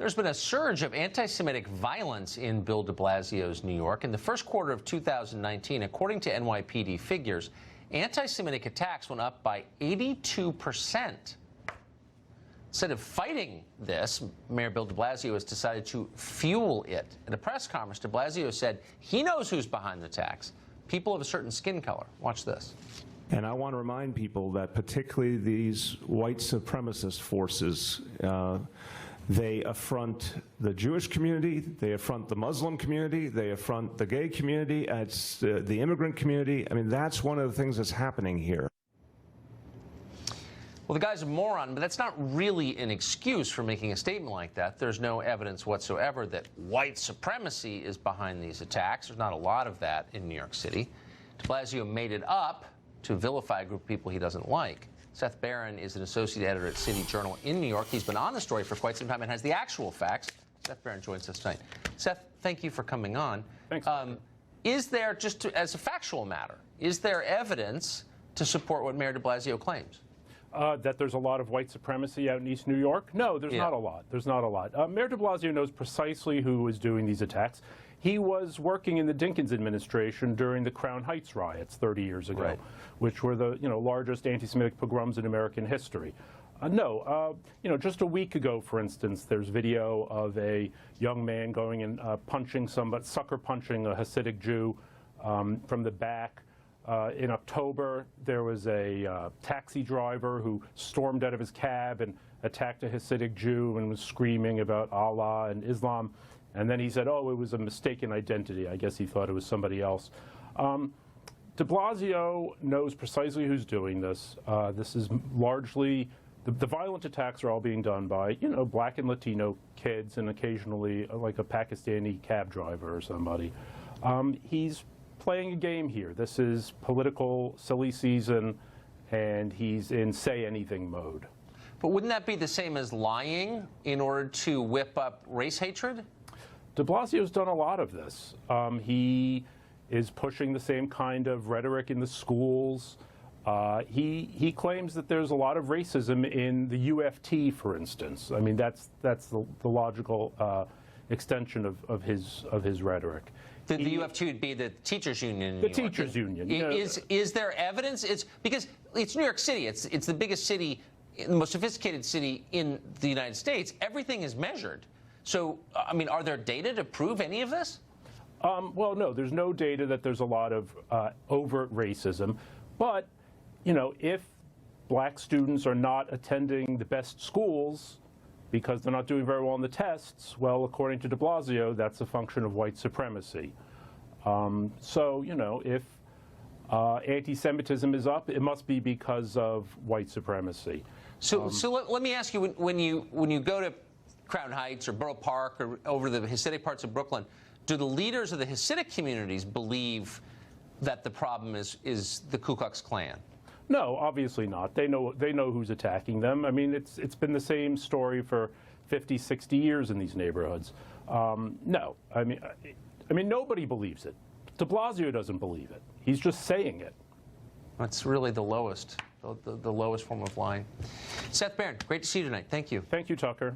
There's been a surge of anti-Semitic violence in Bill DeBlasio's New York. In the first quarter of 2019, according to NYPD figures, anti-Semitic attacks went up by 82%. Instead of fighting this, Mayor Bill DeBlasio has decided to fuel it. At a press conference, DeBlasio said he knows who's behind the attacks, people of a certain skin color. Watch this. And I want to remind people that particularly these white supremacist forces, they affront the Jewish community, they affront the Muslim community, they affront the gay community, it's the immigrant community. I mean, that's one of the things that's happening here. Well, the guy's a moron, but that's not really an excuse for making a statement like that. There's no evidence whatsoever that white supremacy is behind these attacks. There's not a lot of that in New York City. De Blasio made it up to vilify a group of people he doesn't like. Seth Barron is an associate editor at City Journal in New York. He's been on the story for quite some time and has the actual facts. Seth Barron joins us tonight. Seth, thank you for coming on. Thanks. Is there, as a factual matter, is there evidence to support what Mayor de Blasio claims? That there's a lot of white supremacy out in East New York? No, there's not a lot. There's not a lot. Mayor de Blasio knows precisely who is doing these attacks. He was working in the Dinkins administration during the Crown Heights riots 30 years ago, which were the largest anti-Semitic pogroms in American history. Just a week ago, for instance, there's video of a young man going and sucker punching a Hasidic Jew from the back. In October, there was a taxi driver who stormed out of his cab and attacked a Hasidic Jew and was screaming about Allah and Islam. And then he said, oh, it was a mistaken identity. I guess he thought it was somebody else. De Blasio knows precisely who's doing this. This is largely, the violent attacks are all being done by, black and Latino kids and occasionally like a Pakistani cab driver or somebody. He's playing a game here. This is political silly season, and he's in say anything mode. But wouldn't that be the same as lying in order to whip up race hatred? De Blasio's done a lot of this. He is pushing the same kind of rhetoric in the schools. He claims that there's a lot of racism in the UFT, for instance. I mean, that's the logical extension of his rhetoric. The UFT would be the teachers' union. The teachers' union. Is there evidence? It's because it's New York City. It's the biggest city, the most sophisticated city in the United States. Everything is measured. So, I mean, are there data to prove any of this? Well, no, there's no data that there's a lot of overt racism. But, if black students are not attending the best schools because they're not doing very well on the tests, well, according to de Blasio, that's a function of white supremacy. If anti-Semitism is up, it must be because of white supremacy. So let me ask you, when you go to Crown Heights or Borough Park or over the Hasidic parts of Brooklyn, do the leaders of the Hasidic communities believe that the problem is the Ku Klux Klan? No, obviously not. They know who's attacking them. I mean, it's been the same story for 50, 60 years in these neighborhoods. No, I mean nobody believes it. De Blasio doesn't believe it. He's just saying it. That's really the lowest, the lowest form of lying. Seth Barron, great to see you tonight. Thank you. Thank you, Tucker.